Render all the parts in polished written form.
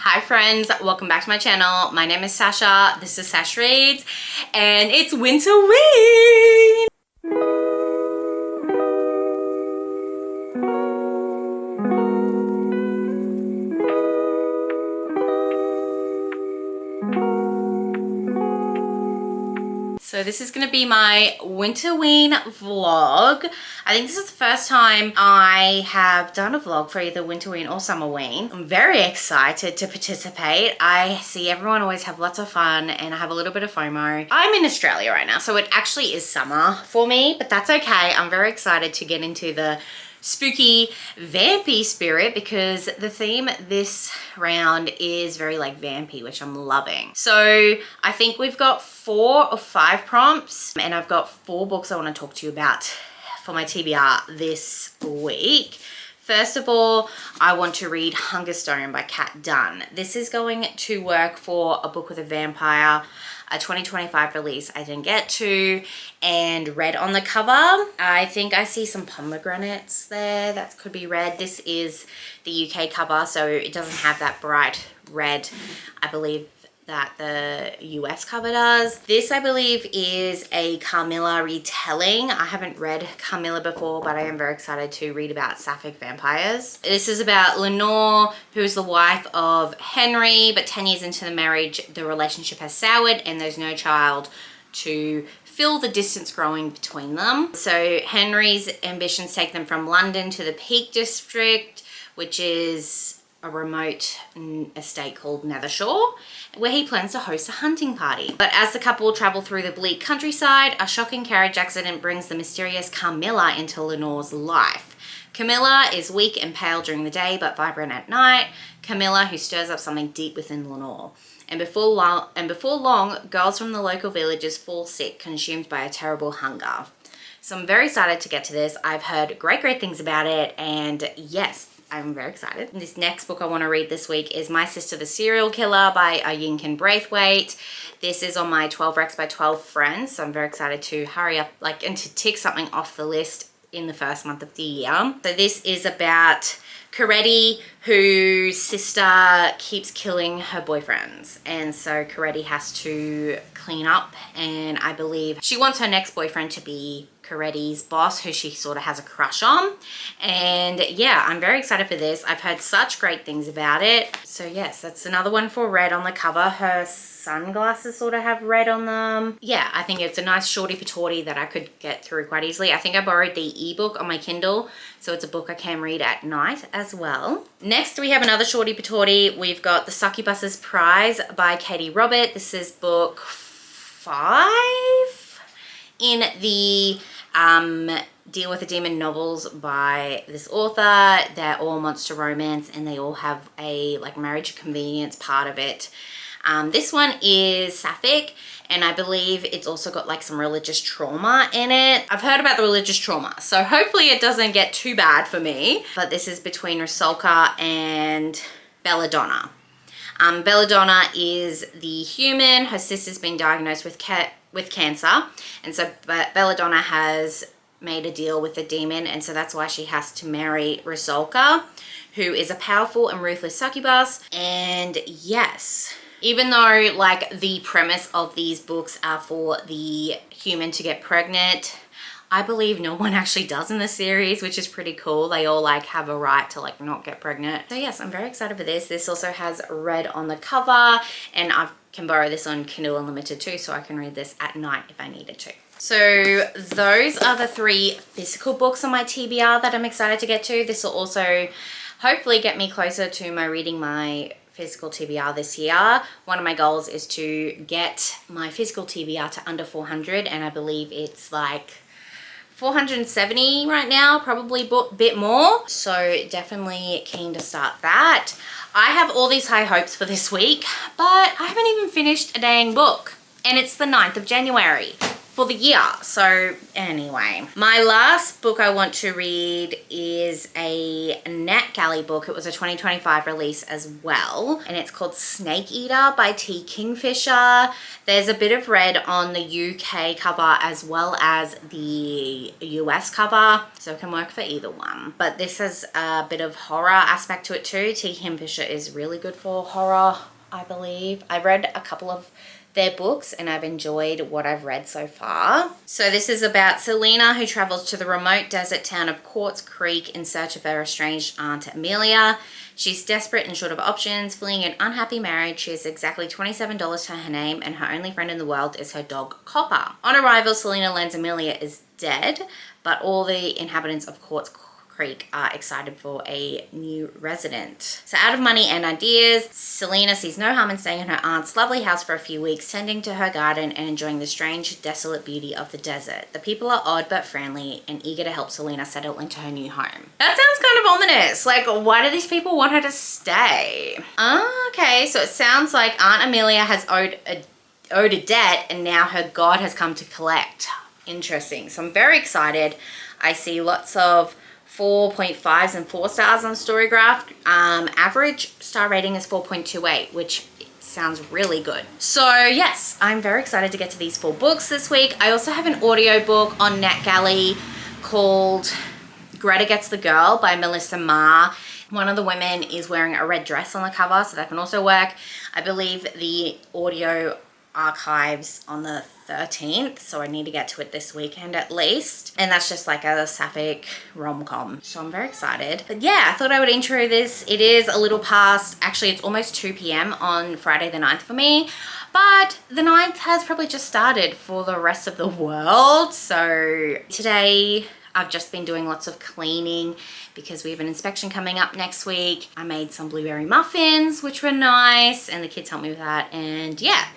Hi friends, welcome back to my channel. My name is Sasha, this is Sash Reads, and it's winterween! So this is going to be my winterween vlog. I think this is the first time I have done a vlog for either winterween or summerween. I'm very excited to participate. I see everyone always have lots of fun and I have a little bit of FOMO. I'm in Australia right now, so it actually is summer for me, but that's okay. I'm very excited to get into the spooky vampy spirit because the theme this round is very like vampy, which I'm loving. So I think we've got 4 or 5 prompts and I've got 4 books I want to talk to you about for my TBR this week. First of all, I want to read Hungerstone by Kat Dunn. This is going to work for a book with a vampire, a 2025 release I didn't get to, and red on the cover. I think I see some pomegranates there. That could be red. This is the UK cover, so it doesn't have that bright red, I believe, that the US cover does. This, I believe, is a Carmilla retelling. I haven't read Carmilla before, but I am very excited to read about sapphic vampires. This is about Lenore, who is the wife of Henry, but 10 years into the marriage, the relationship has soured and there's no child to fill the distance growing between them. So Henry's ambitions take them from London to the Peak District, which is a remote estate called Nethershore, where he plans to host a hunting party. But as the couple travel through the bleak countryside, a shocking carriage accident brings the mysterious Carmilla into Lenore's life. Camilla is weak and pale during the day, but vibrant at night. Camilla, who stirs up something deep within Lenore. And before long, girls from the local villages fall sick, consumed by a terrible hunger. So I'm very excited to get to this. I've heard great things about it, and yes, I'm very excited. This next book I want to read this week is My Sister the Serial Killer by Yinkin Braithwaite. This is on my 12 Recs by 12 friends, so I'm very excited to hurry up and to tick something off the list in the first month of the year. So this is about Coretti, whose sister keeps killing her boyfriends, and so Coretti has to clean up, and I believe she wants her next boyfriend to be Coretti's boss, who she sort of has a crush on. And yeah, I'm very excited for this. I've heard such great things about it. So yes, that's another one for red on the cover. Her sunglasses sort of have red on them. Yeah, I think it's a nice shorty patootie that I could get through quite easily. I think I borrowed the ebook on my Kindle, so it's a book I can read at night as well. Next, we have another shorty patootie. We've got The Succubus's Prize by Katie Robert. This is book 5 in the Deal with a Demon novels by this author. They're all monster romance and they all have a marriage convenience part of it. This one is sapphic, and I believe it's also got some religious trauma in it. I've heard about the religious trauma, so hopefully it doesn't get too bad for me. But this is between Rusalka and Belladonna. Belladonna is the human. Her sister's been diagnosed with cancer, and so Belladonna has made a deal with the demon, and so that's why she has to marry Rusalka, who is a powerful and ruthless succubus. And yes, even though the premise of these books are for the human to get pregnant, I believe no one actually does in the series, which is pretty cool. They all have a right to not get pregnant. So yes, I'm very excited for this. This also has red on the cover, and I can borrow this on Kindle Unlimited too, so I can read this at night if I needed to. So those are the 3 physical books on my TBR that I'm excited to get to. This will also hopefully get me closer to reading my physical TBR this year. One of my goals is to get my physical TBR to under 400, and I believe it's 470 right now, probably a bit more. So definitely keen to start that. I have all these high hopes for this week, but I haven't even finished a dang book, and it's the 9th of January. for the year. So anyway, my last book I want to read is a NetGalley book. It was a 2025 release as well, and it's called Snake Eater by T. Kingfisher. There's a bit of red on the UK cover as well as the US cover, so it can work for either one. But this has a bit of horror aspect to it too. T. Kingfisher is really good for horror, I believe. I've read a couple of their books and I've enjoyed what I've read so far. So this is about Selena, who travels to the remote desert town of Quartz Creek in search of her estranged aunt Amelia. She's desperate and short of options, fleeing an unhappy marriage. She has exactly $27 to her name, and her only friend in the world is her dog Copper. On arrival, Selena learns Amelia is dead, but all the inhabitants of Quartz Creek are excited for a new resident. So out of money and ideas, Selena sees no harm in staying in her aunt's lovely house for a few weeks, tending to her garden and enjoying the strange, desolate beauty of the desert. The people are odd but friendly and eager to help Selena settle into her new home. That sounds kind of ominous. Like, why do these people want her to stay? Okay, so it sounds like Aunt Amelia has owed a debt and now her god has come to collect. Interesting. So I'm very excited. I see lots of 4.5s and 4 stars on Storygraph. Average star rating is 4.28, which sounds really good. So yes, I'm very excited to get to these 4 books this week. I also have an audiobook on NetGalley called Greta Gets the Girl by Melissa Ma. One of the women is wearing a red dress on the cover, so that can also work. I believe the audio archives on the 13th, so I need to get to it this weekend at least, and that's just like a sapphic rom-com, so I'm very excited. But yeah, I thought I would intro this. It is a little past, actually it's almost 2 p.m. on Friday the 9th for me, but the 9th has probably just started for the rest of the world. So today I've just been doing lots of cleaning because we have an inspection coming up next week. I made some blueberry muffins, which were nice, and the kids helped me with that, and yeah.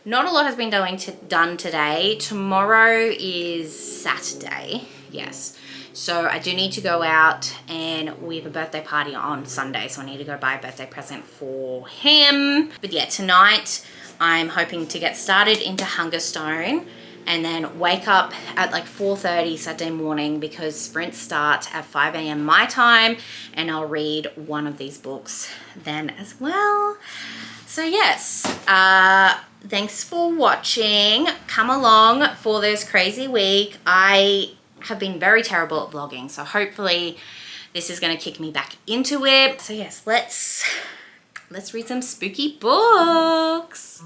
Not a lot has been done today. Tomorrow is Saturday, yes. So I do need to go out, and we have a birthday party on Sunday, so I need to go buy a birthday present for him. But yeah, tonight I'm hoping to get started into Hungerstone and then wake up at like 4:30 Saturday morning because sprints start at 5 a.m. my time, and I'll read one of these books then as well. So yes, thanks for watching. Come along for this crazy week. I have been very terrible at vlogging, so hopefully this is going to kick me back into it. So yes, let's read some spooky books.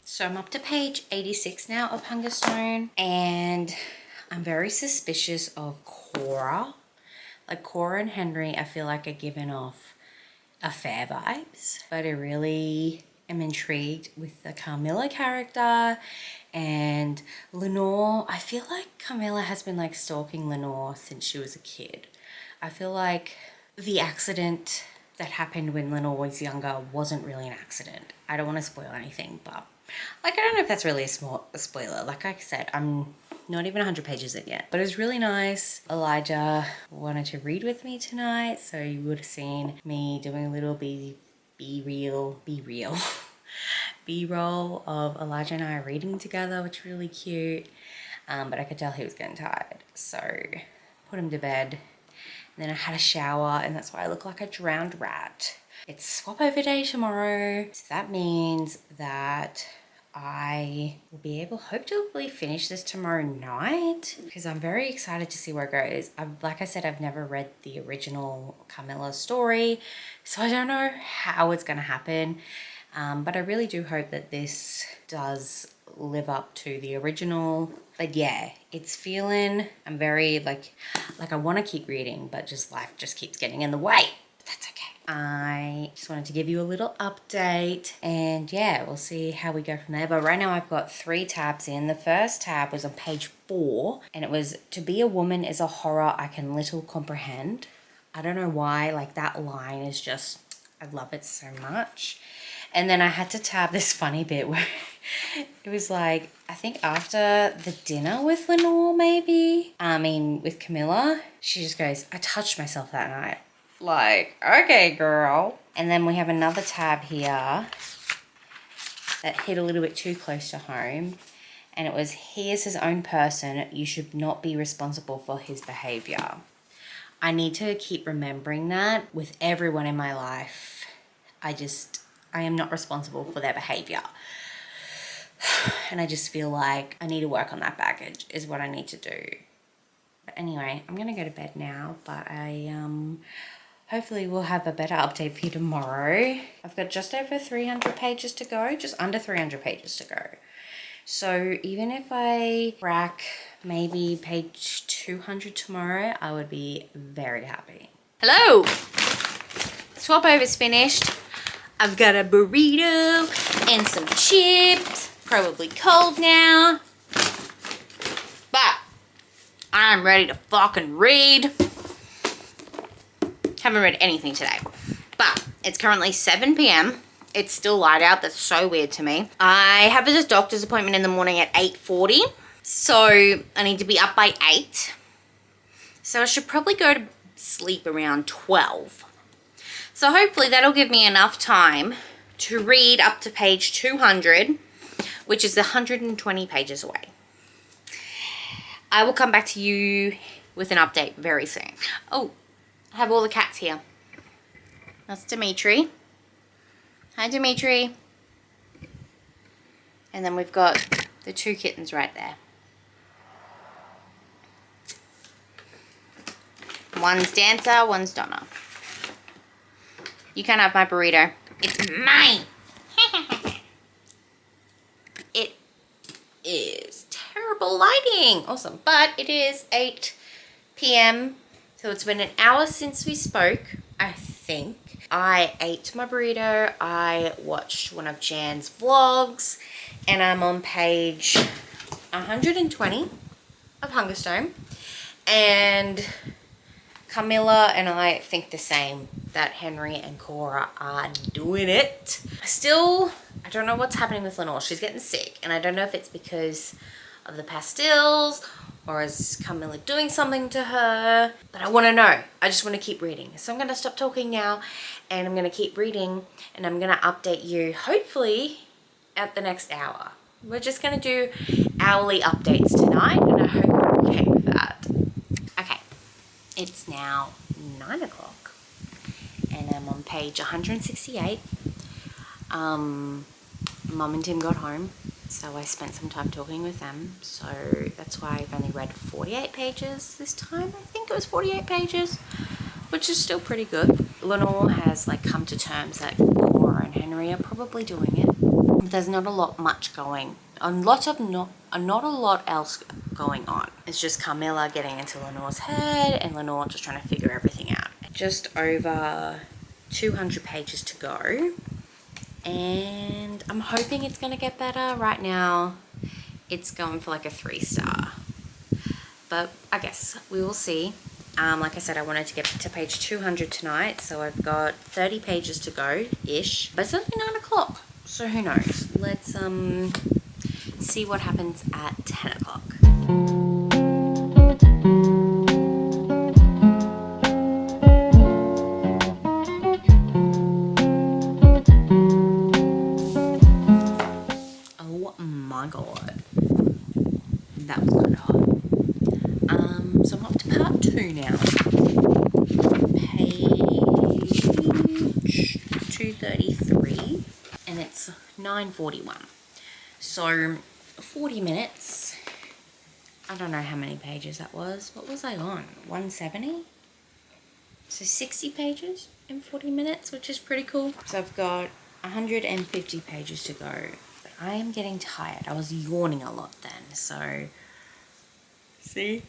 So I'm up to page 86 now of Hungerstone, and I'm very suspicious of Cora. Like Cora and Henry, I feel like are giving off affair vibes, but I really am intrigued with the Carmilla character and Lenore. I feel like Carmilla has been like stalking Lenore since she was a kid. I feel like the accident that happened when Lenore was younger wasn't really an accident. I don't want to spoil anything, but like, I don't know if that's really a spoiler. Like I said, I'm not even 100 pages in yet, but it was really nice. Elijah wanted to read with me tonight, so you would have seen me doing a little B-roll of Elijah and I reading together, which was really cute. But I could tell he was getting tired, so put him to bed. And then I had a shower, and that's why I look like a drowned rat. It's swap over day tomorrow, so that means that I will be able, hopefully, finish this tomorrow night because I'm very excited to see where it goes. Like I said, I've never read the original Carmilla story, so I don't know how it's going to happen. But I really do hope that this does live up to the original. But yeah, it's feeling, I'm very like I want to keep reading, but just life just keeps getting in the way. But that's okay. I just wanted to give you a little update, and yeah, we'll see how we go from there. But right now I've got 3 tabs in. The first tab was on page 4, and it was, "To be a woman is a horror I can little comprehend." I don't know why, like that line is just, I love it so much. And then I had to tab this funny bit where it was like, I think after the dinner with Lenore, maybe, with Camilla, she just goes, "I touched myself that night." Like, okay, girl. And then we have another tab here that hit a little bit too close to home. And it was, "He is his own person. You should not be responsible for his behavior." I need to keep remembering that with everyone in my life. I am not responsible for their behavior. And I just feel like I need to work on that baggage is what I need to do. But anyway, I'm going to go to bed now, but I hopefully we'll have a better update for you tomorrow. I've got just over 300 pages to go, just under 300 pages to go. So even if I crack maybe page 200 tomorrow, I would be very happy. Hello! Swap over's finished. I've got a burrito and some chips. Probably cold now. But I'm ready to fucking read. Haven't read anything today. But it's currently 7 p.m. It's still light out. That's so weird to me. I have a doctor's appointment in the morning at 8:40. So I need to be up by 8. So I should probably go to sleep around 12. So hopefully that'll give me enough time to read up to page 200, which is 120 pages away. I will come back to you with an update very soon. Oh, I have all the cats here. That's Dimitri. Hi, Dimitri. And then we've got the 2 kittens right there. One's Dancer, one's Donna. You can't have my burrito. It's mine. It is terrible lighting. Awesome. But it is 8 p.m. So it's been an hour since we spoke, I think. I ate my burrito. I watched one of Jan's vlogs. And I'm on page 120 of Hungerstone. And Camilla and I think the same, that Henry and Cora are doing it. Still, I don't know what's happening with Lenore. She's getting sick, and I don't know if it's because of the pastilles or is Camilla doing something to her, but I want to know. I just want to keep reading. So I'm going to stop talking now, and I'm going to keep reading, and I'm going to update you hopefully at the next hour. We're just going to do hourly updates tonight, and I hope you're okay with that. Okay. It's now 9 o'clock and I'm on page 168. Mum and Tim got home, so I spent some time talking with them. So that's why I've only read 48 pages this time. I think it was 48 pages, which is still pretty good. Lenore has like come to terms that Cora and Henry are probably doing it. But there's not a lot else going on. It's just Carmilla getting into Lenore's head and Lenore just trying to figure everything out. Just over 200 pages to go. And I'm hoping it's going to get better. Right now, it's going for like a 3-star. But I guess we will see. Like I said, I wanted to get to page 200 tonight. So I've got 30 pages to go-ish. But it's only 9 o'clock. So who knows? Let's see what happens at 10 o'clock. Oh my god. That was kind of hot. So I'm up to part 2 now. Page 233. And it's 9:41. So 40 minutes. I don't know how many pages that was. What was I on? 170? So 60 pages in 40 minutes, which is pretty cool. So I've got 150 pages to go. But I am getting tired. I was yawning a lot then, so see,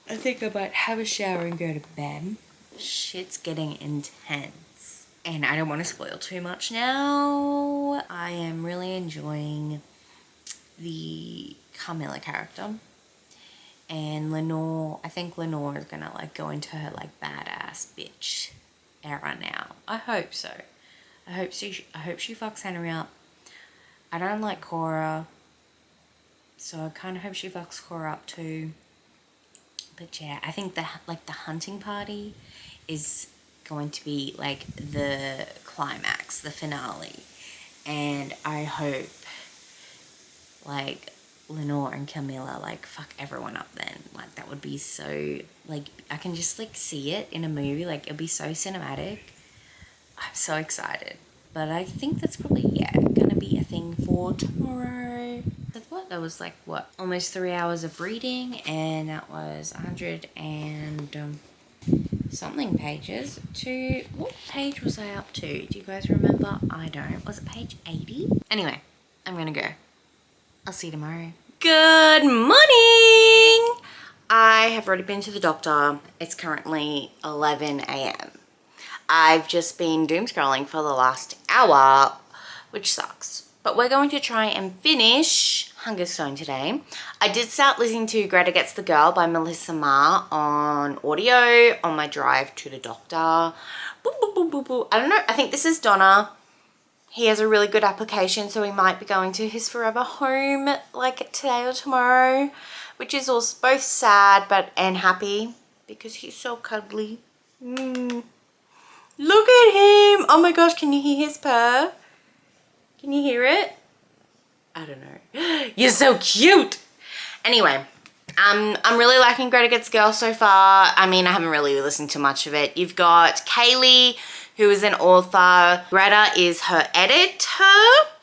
I think I might have a shower and go to bed. Shit's getting intense. And I don't want to spoil too much now. I am really enjoying the Carmilla character. And Lenore, I think Lenore is gonna like go into her like badass bitch era now. I hope so. I hope she fucks Henry up. I don't like Cora, so I kind of hope she fucks Cora up too. But yeah, I think the hunting party is going to be like the climax, the finale, and I hope like Lenore and Camilla like fuck everyone up then. Like that would be so, like I can just like see it in a movie, like it'll be so cinematic. I'm so excited. But I think that's probably, yeah, gonna be a thing for tomorrow. That was like, what, almost 3 hours of reading, and that was 100 and something pages. What page was I up to? Do you guys remember? I don't. Was it page 80? Anyway, I'm gonna go. I'll see you tomorrow. Good morning! I have already been to the doctor. It's currently 11 a.m. I've just been doom scrolling for the last hour, which sucks. But we're going to try and finish Hunger Stone today. I did start listening to Greta Gets the Girl by Melissa Ma on audio on my drive to the doctor. Boop, boop, boop, boop, boop. I don't know. I think this is Donna. He has a really good application, so we might be going to his forever home like today or tomorrow, which is also both sad and happy because he's so cuddly. Look at him! Oh my gosh, can you hear his purr? Can you hear it? I don't know. You're so cute! Anyway, I'm really liking Greta Gets Girl so far. I mean, I haven't really listened to much of it. You've got Kaylee, who is an author. Greta is her editor,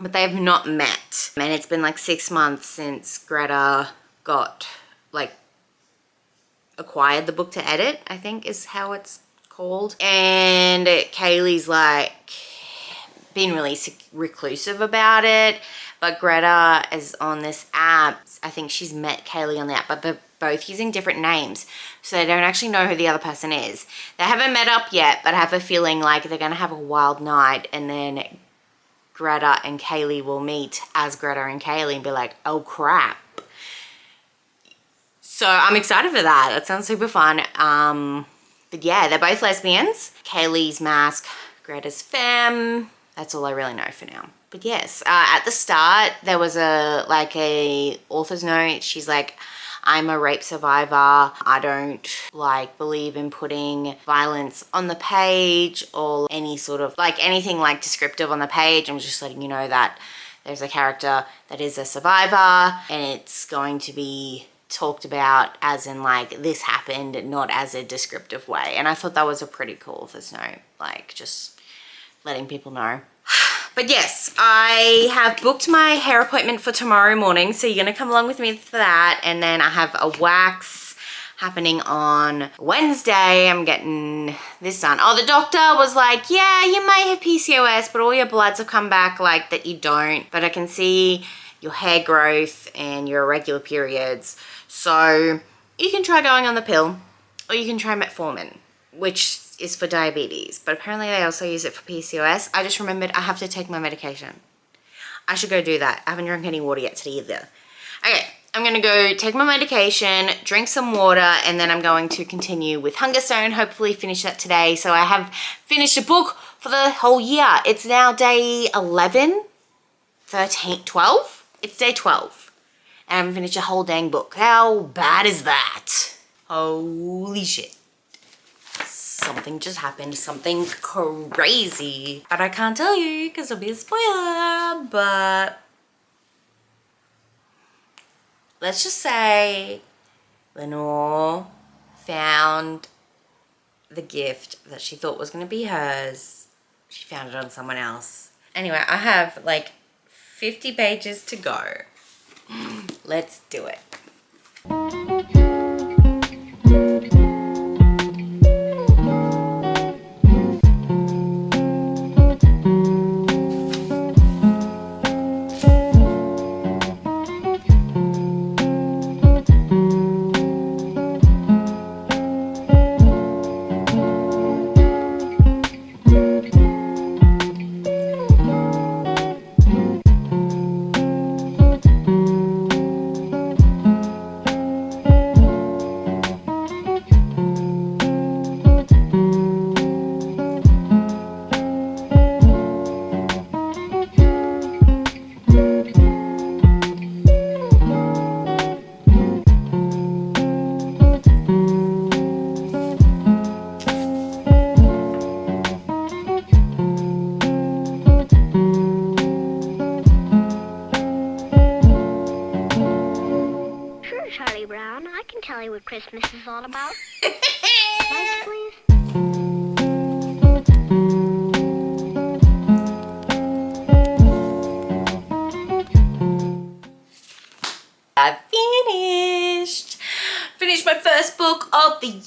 but they have not met. And it's been like 6 months since Greta got, like, acquired the book to edit, I think is how it's called. And Kaylee's like been really reclusive about it, but Greta is on this app. I think she's met Kaylee on the app, but they're both using different names, so they don't actually know who the other person is. They haven't met up yet, but I have a feeling like they're gonna have a wild night, and then Greta and Kaylee will meet as Greta and Kaylee and be like, oh crap. So I'm excited for that. That sounds super fun. But yeah, they're both lesbians. Kaylee's mask, Greta's femme. That's all I really know for now. But yes, at the start, there was a author's note. She's like, I'm a rape survivor. I don't believe in putting violence on the page or any sort of anything descriptive on the page. I'm just letting you know that there's a character that is a survivor and it's going to be talked about as in this happened, not as a descriptive way. And I thought that was a pretty cool author's note, just letting people know. But yes, I have booked my hair appointment for tomorrow morning, so you're gonna come along with me for that. And then I have a wax happening on Wednesday. I'm getting this done. Oh, the doctor was like, yeah, you might have PCOS, but all your bloods have come back that you don't. But I can see your hair growth and your irregular periods. So you can try going on the pill, or you can try metformin, which is for diabetes, but apparently they also use it for PCOS. I just remembered I have to take my medication. I should go do that. I haven't drunk any water yet today either. Okay, I'm gonna go take my medication, drink some water, and then I'm going to continue with Hunger Stone, hopefully finish that today. So I have finished a book for the whole year. It's now day 11, 13, 12? It's day 12. And I haven't finished a whole dang book. How bad is that? Holy shit. Something just happened, something crazy. But I can't tell you because it'll be a spoiler, but let's just say Lenore found the gift that she thought was going to be hers. She found it on someone else. Anyway, I have 50 pages to go. Let's do it. Charlie Brown. I can tell you what Christmas is all about. Lights, please. I finished my first book of the year.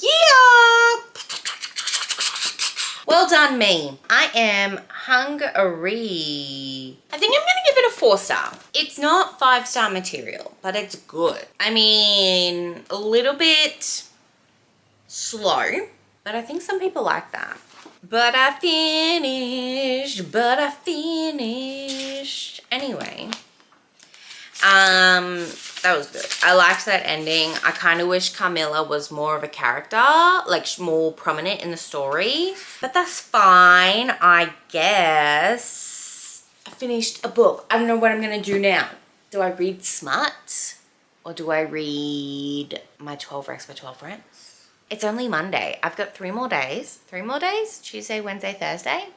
Well done me. I am hungry. I think I'm gonna give it a 4-star. It's not 5-star material, but it's good. I mean, a little bit slow, but I think some people like that. But I finished. Anyway, that was good. I liked that ending. I kind of wish Carmilla was more of a character, like more prominent in the story, but that's fine, I guess. I finished a book. I don't know what I'm gonna do now. Do I read Smut or do I read my 12 Rex by 12 Friends? It's only Monday. I've got 3 more days. 3 more days? Tuesday, Wednesday, Thursday?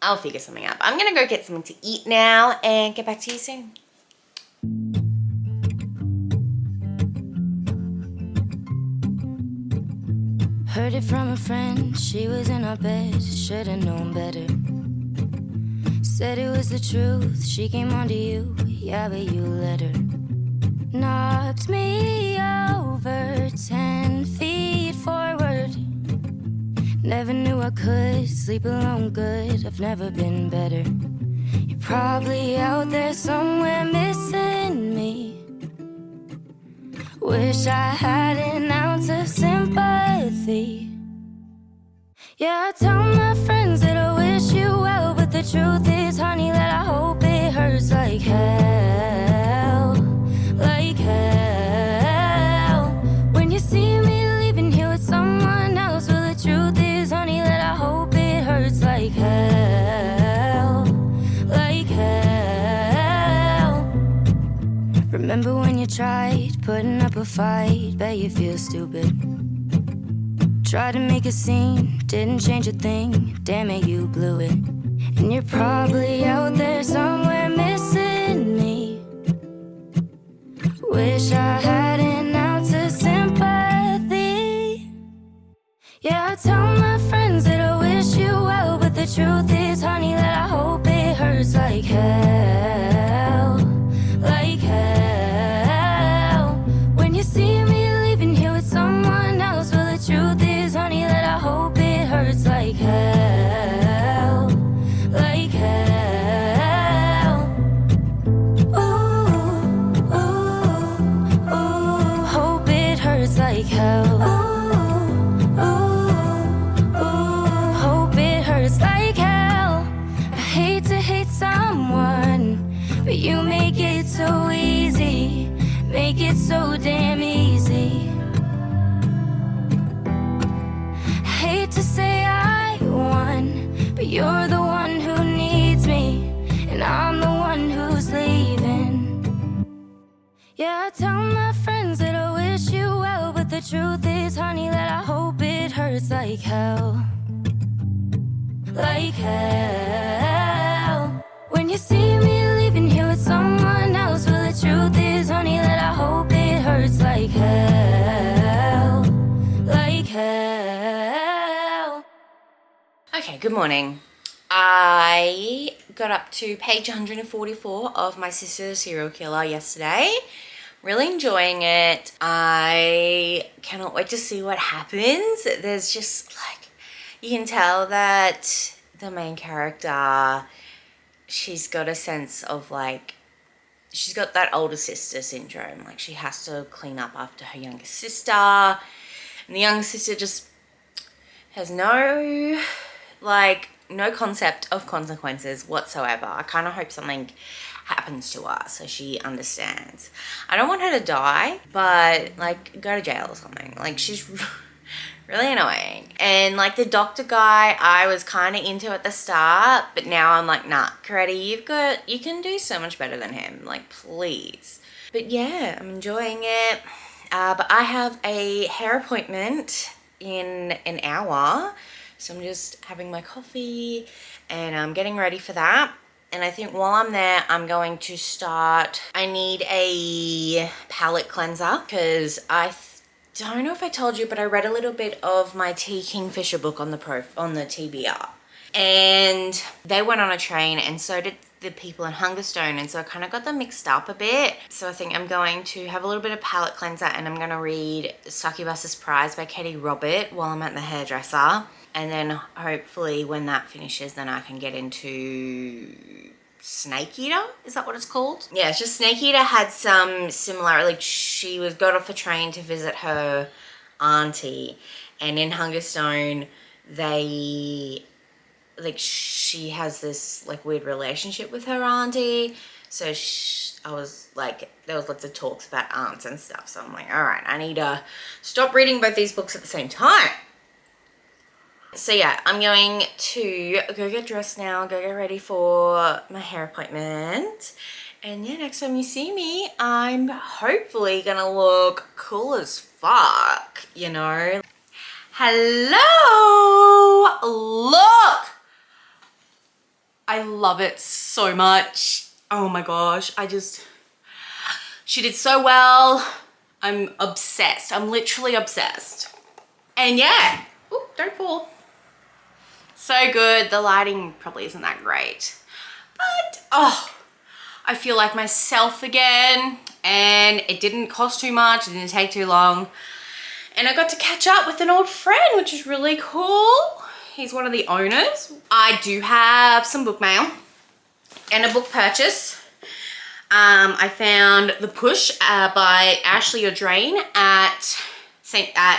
I'll figure something out. I'm gonna go get something to eat now and get back to you soon. Heard it from a friend, she was in our bed, should've known better. Said it was the truth, she came onto you, yeah, but you let her. Knocked me over 10 feet forward. Never knew I could sleep alone good, I've never been better. You're probably out there somewhere missing me. Wish I had an ounce of sympathy. Yeah, I tell my friends that I wish you well, but the truth is, honey, that I hope it hurts like hell. Like hell. When you see me leaving here with someone else, well, the truth is, honey, that I hope it hurts like hell. Like hell. Remember when you tried putting up a fight, bet you feel stupid. Tried to make a scene, didn't change a thing, damn it, you blew it. And you're probably out there somewhere missing me. Wish I had an ounce of sympathy. Yeah, I tell my friends that I wish you well, but the truth is, honey, that I hope it hurts like hell. Like hell. When you see me leaving here with someone else, well, the truth is, honey, that I hope it hurts like hell. Like hell. Ooh, ooh, ooh. Hope it hurts like hell. Ooh, ooh, ooh. Hope it hurts like hell. I hate to hate someone, but you make it so easy. Make it so damn easy. Hate to say I won, but you're the one who needs me, and I'm the one who's leaving. Yeah, I tell my friends that I wish you well, but the truth is, honey, that I hope it hurts like hell. Like hell. When you see me leaving here with someone else, well, the truth is, honey, that I hope it hurts like hell. Like hell. Okay, good morning. I got up to page 144 of My Sister the Serial Killer yesterday. Really enjoying it. I cannot wait to see what happens. There's just like, you can tell that the main character, she's got a sense of like, she's got that older sister syndrome. Like she has to clean up after her younger sister. And the younger sister just has no concept of consequences whatsoever. I kind of hope something happens to her so she understands. I don't want her to die, but like go to jail or something. Like she's really annoying. And like the doctor guy, I was kind of into at the start, but now I'm like, nah, Karate, you can do so much better than him. Like, please. But yeah, I'm enjoying it. But I have a hair appointment in an hour. So I'm just having my coffee and I'm getting ready for that. And I think while I'm there, I'm going to start, I need a palette cleanser because I don't know if I told you, but I read a little bit of my T Kingfisher book on the TBR. And they went on a train and so did the people in Hungerstone, and so I kind of got them mixed up a bit. So I think I'm going to have a little bit of palette cleanser and I'm going to read Succubus's Prize by Katie Robert while I'm at the hairdresser. And then hopefully when that finishes, then I can get into Snake Eater. Is that what it's called? Yeah, it's just Snake Eater had some similar, like she got off a train to visit her auntie, and in Hungerstone, she has this like weird relationship with her auntie. So I was like, there was lots of talks about aunts and stuff. So I'm like, all right, I need to stop reading both these books at the same time. So yeah, I'm going to go get dressed now, go get ready for my hair appointment. And yeah, next time you see me, I'm hopefully gonna look cool as fuck, you know? Hello! Look! I love it so much. Oh my gosh, she did so well. I'm obsessed. I'm literally obsessed. And yeah, ooh, don't fall. So good. The lighting probably isn't that great, but oh, I feel like myself again, and it didn't cost too much. It didn't take too long. And I got to catch up with an old friend, which is really cool. He's one of the owners. I do have some book mail and a book purchase. I found The Push by Ashley O'Drain at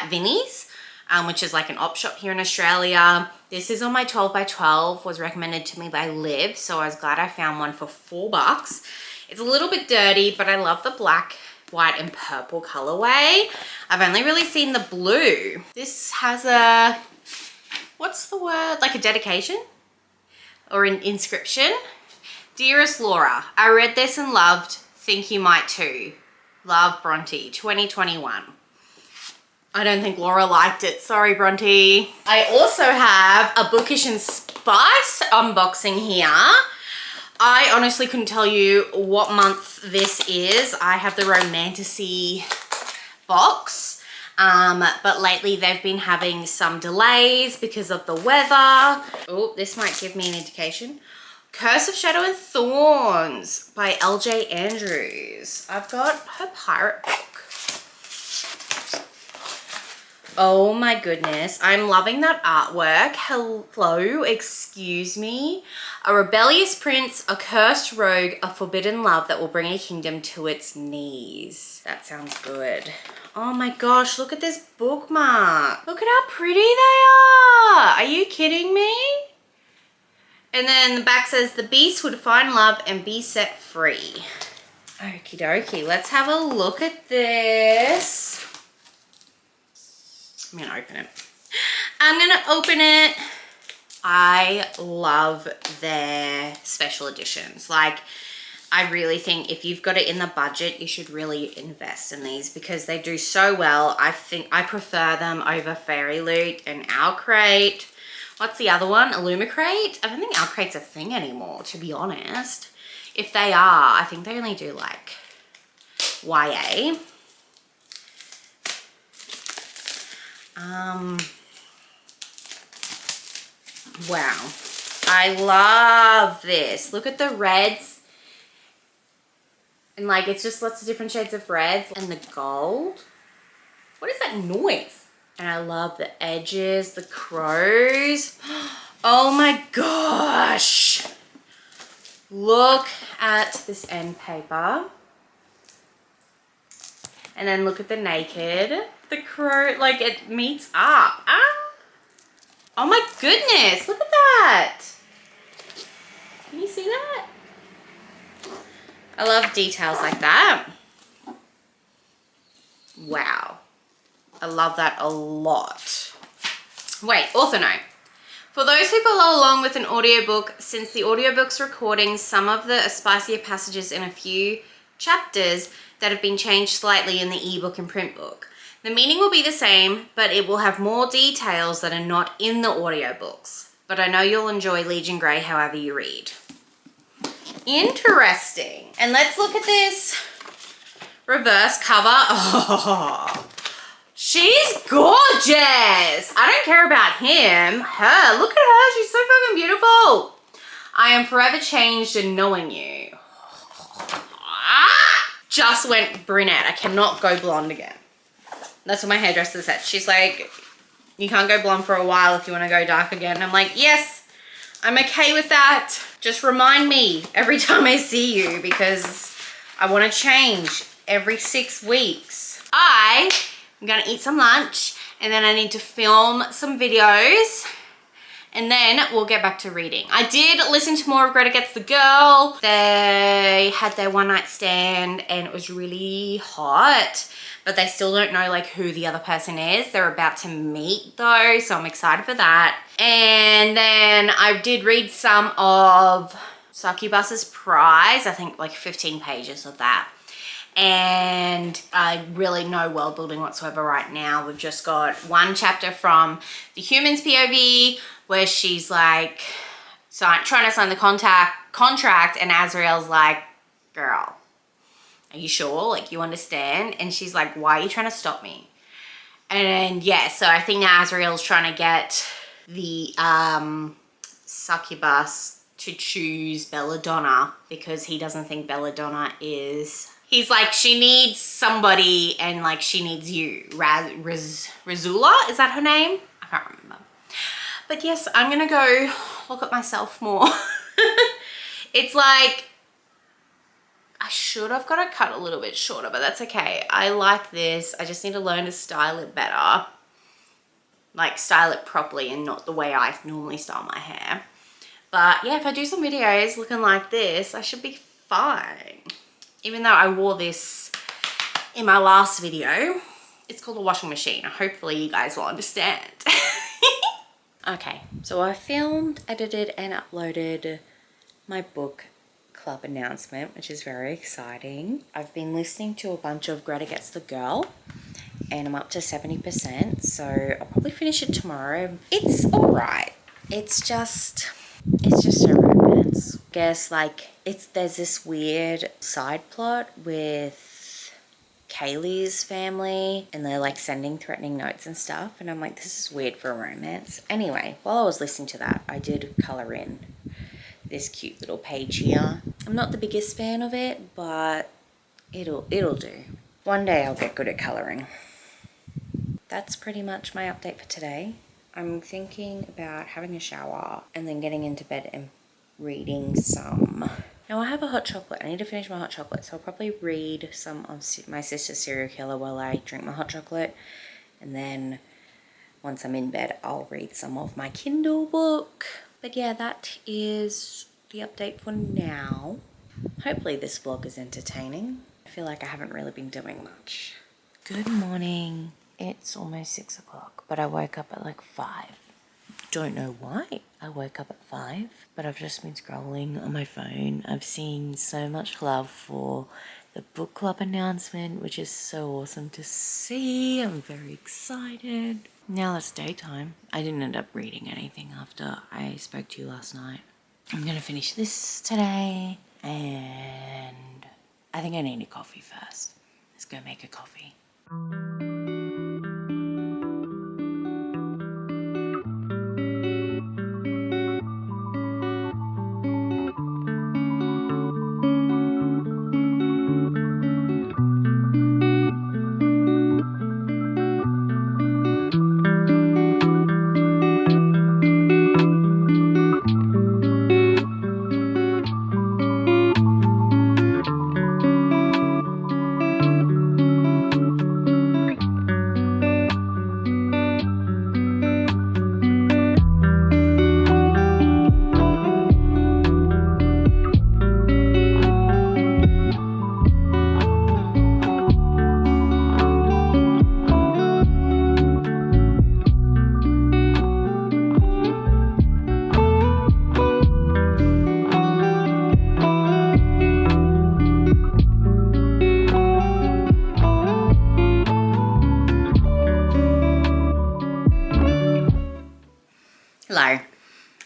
Vinnie's, which is like an op shop here in Australia. This is on my 12 by 12, was recommended to me by Liv, so I was glad I found one for $4. It's a little bit dirty, but I love the black, white, and purple colorway. I've only really seen the blue. This has a, what's the word? Like a dedication or an inscription. Dearest Laura, I read this and loved, think you might too. Love, Bronte, 2021. I don't think Laura liked it. Sorry, Bronte. I also have a Bookish and Spice unboxing here. I honestly couldn't tell you what month this is. I have the Romantasy box, but lately they've been having some delays because of the weather. Oh, this might give me an indication. Curse of Shadow and Thorns by LJ Andrews. I've got her pirate book. Oh my goodness, I'm loving that artwork. Hello, excuse me. A rebellious prince, a cursed rogue, a forbidden love that will bring a kingdom to its knees. That sounds good. Oh my gosh, look at this bookmark. Look at how pretty they are. Are you kidding me? And then the back says, the beast would find love and be set free. Okie dokie, let's have a look at this. I'm gonna open it. I'm gonna open it. I love their special editions. Like, I really think if you've got it in the budget, you should really invest in these because they do so well. I think I prefer them over Fairy Loot and Owlcrate. What's the other one? Illumicrate? I don't think Owlcrate's a thing anymore, to be honest. If they are, I think they only do like YA. Wow, I love this. Look at the reds, and like it's just lots of different shades of reds, and the gold. What is that noise? And I love the edges, the crows. Oh my gosh, look at this end paper, and then look at the naked. The crow, like it meets up. Ah. Oh my goodness, look at that. Can you see that? I love details like that. Wow. I love that a lot. Wait, author note. For those who follow along with an audiobook, since the audiobook's recording some of the spicier passages in a few chapters that have been changed slightly in the ebook and print book. The meaning will be the same, but it will have more details that are not in the audiobooks. But I know you'll enjoy Legion Grey however you read. Interesting. And let's look at this reverse cover. Oh, she's gorgeous. I don't care about him. Her, look at her. She's so fucking beautiful. I am forever changed in knowing you. Just went brunette. I cannot go blonde again. That's what my hairdresser said. She's like, you can't go blonde for a while if you want to go dark again. And I'm like, yes, I'm okay with that. Just remind me every time I see you because I want to change every 6 weeks. I'm going to eat some lunch and then I need to film some videos. And then we'll get back to reading. I did listen to more of Greta Gets the Girl. They had their one night stand and it was really hot, but they still don't know like who the other person is. They're about to meet though, so I'm excited for that. And then I did read some of Succubus's Prize, I think like 15 pages of that. And I really no world building whatsoever right now. We've just got one chapter from the human's POV where she's like trying to sign the contract and Azrael's like, girl, are you sure? Like, you understand? And she's like, why are you trying to stop me? And yeah, so I think Azrael's trying to get the succubus to choose Belladonna because he doesn't think Belladonna is... He's like, she needs somebody and like she needs you. Razula, is that her name? I can't remember. But yes, I'm gonna go look at myself more. It's like, I should have got it cut a little bit shorter, but that's okay. I like this. I just need to learn to style it better. Like style it properly and not the way I normally style my hair. But yeah, if I do some videos looking like this, I should be fine. Even though I wore this in my last video, it's called a washing machine. Hopefully you guys will understand. Okay, so I filmed, edited, and uploaded my book club announcement, which is very exciting. I've been listening to a bunch of Greta Gets the Girl, and I'm up to 70%, so I'll probably finish it tomorrow. It's alright. It's just a romance. I guess like there's this weird side plot with Kaylee's family and they're like sending threatening notes and stuff, and I'm like, this is weird for a romance. Anyway, while I was listening to that, I did color in this cute little page here. I'm not the biggest fan of it, but it'll do. One day I'll get good at coloring. That's pretty much my update for today. I'm thinking about having a shower and then getting into bed and reading some. Now I have a hot chocolate. I need to finish my hot chocolate, so I'll probably read some of my sister's serial killer while I drink my hot chocolate. And then once I'm in bed, I'll read some of my Kindle book. But yeah, that is the update for now. Hopefully this vlog is entertaining. I feel like I haven't really been doing much. Good morning. It's almost 6 o'clock, but I woke up at like 5. Don't know why I woke up at 5, but I've just been scrolling on my phone. I've seen so much love for the book club announcement, which is so awesome to see. I'm very excited. Now it's daytime. I didn't end up reading anything after I spoke to you last night. I'm gonna finish this today, and I think I need a coffee first. Let's go make a coffee.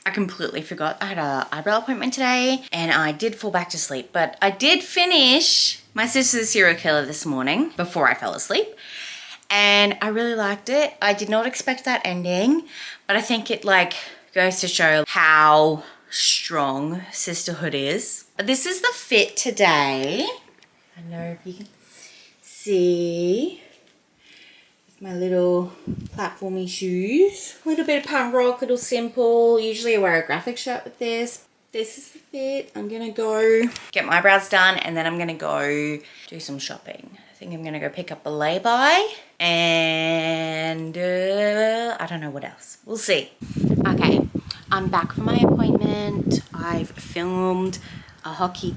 I completely forgot I had an eyebrow appointment today and I did fall back to sleep, but I did finish My Sister's Serial Killer this morning before I fell asleep. And I really liked it. I did not expect that ending, but I think it like goes to show how strong sisterhood is. But this is the fit today. I don't know if you can see. With my little platformy shoes. A little bit of punk rock, little simple. Usually I wear a graphic shirt with this. This is the fit. I'm gonna go get my eyebrows done and then I'm gonna go do some shopping. I think I'm gonna go pick up a lay-by and I don't know what else. We'll see. Okay, I'm back from my appointment. I've filmed a hockey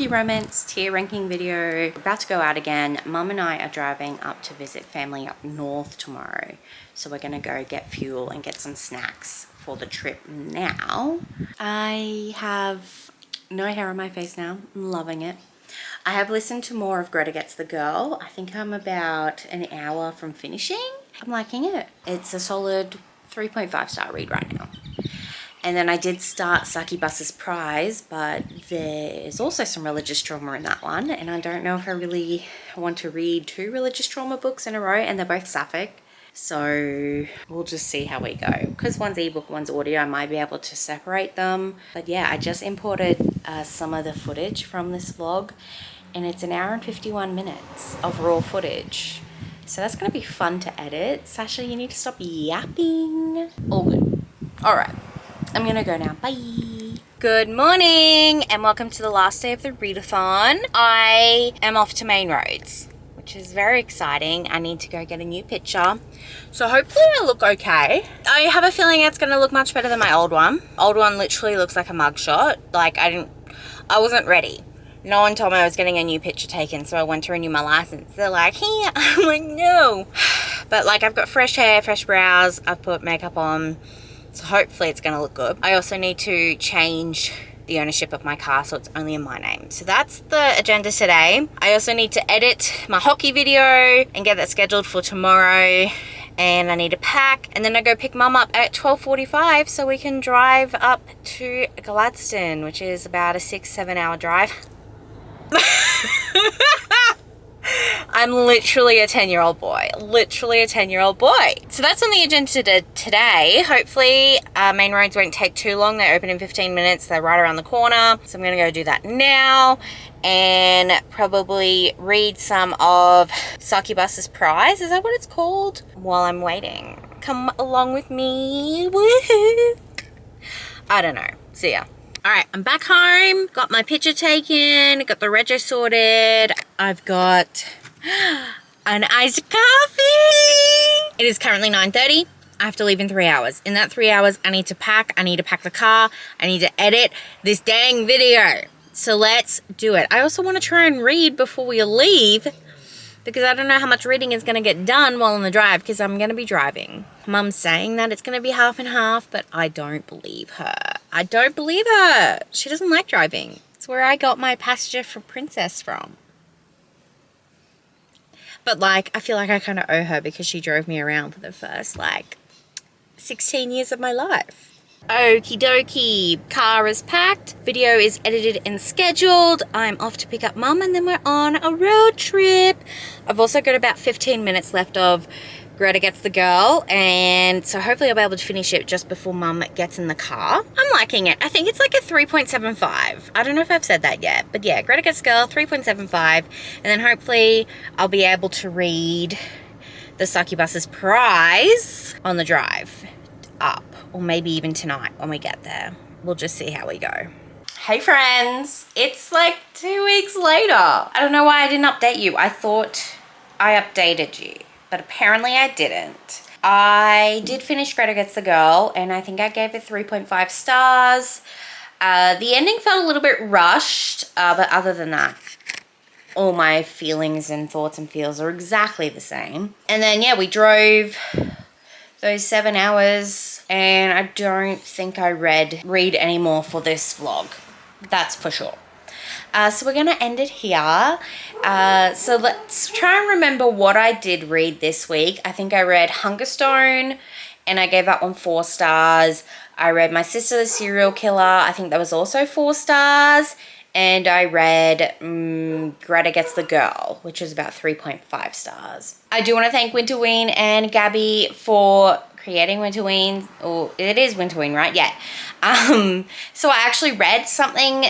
romance tier ranking video. We're about to go out again. Mum and I are driving up to visit family up north tomorrow. So we're gonna go get fuel and get some snacks for the trip now. I have no hair on my face now. I'm loving it. I have listened to more of Greta Gets the Girl. I think I'm about an hour from finishing. I'm liking it. It's a solid 3.5 star read right now. And then I did start Succubus's Prize, but there's also some religious trauma in that one. And I don't know if I really want to read 2 religious trauma books in a row, and they're both sapphic. So we'll just see how we go. Because one's ebook, one's audio, I might be able to separate them. But yeah, I just imported some of the footage from this vlog, and it's 1 hour and 51 minutes of raw footage. So that's going to be fun to edit. Sasha, you need to stop yapping. All good. All right. I'm gonna go now. Bye. Good morning and welcome to the last day of the readathon. I am off to Main Roads, which is very exciting. I need to go get a new picture. So hopefully I look okay. I have a feeling it's gonna look much better than my old one. Old one literally looks like a mugshot. Like I wasn't ready. No one told me I was getting a new picture taken, so I went to renew my license. They're like, here. I'm like, no. But like I've got fresh hair, fresh brows. I've put makeup on. So hopefully it's going to look good. I also need to change the ownership of my car so it's only in my name. So that's the agenda today. I also need to edit my hockey video and get that scheduled for tomorrow. And I need to pack. And then I go pick Mum up at 12:45 so we can drive up to Gladstone, which is about a 6-7 hour drive. I'm literally a 10-year-old boy. Literally a 10-year-old boy. So that's on the agenda today. Hopefully, Main Roads won't take too long. They open in 15 minutes. They're right around the corner. So I'm going to go do that now and probably read some of Succubus's Prize. Is that what it's called? While I'm waiting. Come along with me. Woohoo! I don't know. See ya. All right, I'm back home, got my picture taken, got the rego sorted. I've got an iced coffee. It is currently 9:30. I have to leave in 3 hours. In that 3 hours, I need to pack the car, I need to edit this dang video. So let's do it. I also want to try and read before we leave because I don't know how much reading is going to get done while on the drive because I'm going to be driving. Mum's saying that it's going to be half and half, but I don't believe her. I don't believe her. She doesn't like driving. It's where I got my passenger for Princess from. But like, I feel like I kind of owe her because she drove me around for the first like 16 years of my life. Okie dokie, car is packed, video is edited and scheduled. I'm off to pick up Mum and then we're on a road trip. I've also got about 15 minutes left of Greta Gets the Girl, and so hopefully I'll be able to finish it just before Mum gets in the car. I'm liking it. I think it's like a 3.75. I don't know if I've said that yet, but yeah, Greta Gets the Girl, 3.75, and then hopefully I'll be able to read the Succubus's Prize on the drive up, or maybe even tonight when we get there. We'll just see how we go. Hey friends, it's like 2 weeks later. I don't know why I didn't update you. I thought I updated you, but apparently I didn't. I did finish Greta Gets the Girl, and I think I gave it 3.5 stars. The ending felt a little bit rushed, but other than that, all my feelings and thoughts and feels are exactly the same. And then, yeah, we drove those 7 hours, and I don't think I read any more for this vlog. That's for sure. So we're gonna end it here. So let's try and remember what I did read this week. I think I read Hungerstone, and I gave that one 4 stars. I read My Sister the Serial Killer. I think that was also 4 stars. And I read Greta Gets the Girl, which is about 3.5 stars. I do want to thank Winterween and Gabby for creating Winterween. Or it is Winterween, right? Yeah. So I actually read something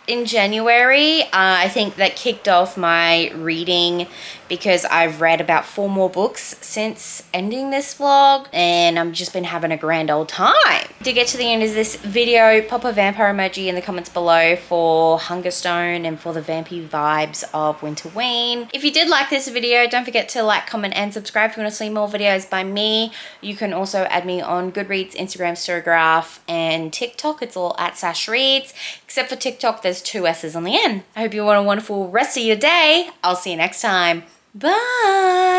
in January. I think that kicked off my reading because I've read about 4 more books since ending this vlog, and I've just been having a grand old time. To get to the end of this video, pop a vampire emoji in the comments below for Hungerstone and for the vampy vibes of Winterween. If you did like this video, don't forget to like, comment, and subscribe if you want to see more videos by me. You can also add me on Goodreads, Instagram, Storygraph, and TikTok. It's all at @SashReads. Except for TikTok, there's 2 S's on the end. I hope you have a wonderful rest of your day. I'll see you next time. Bye.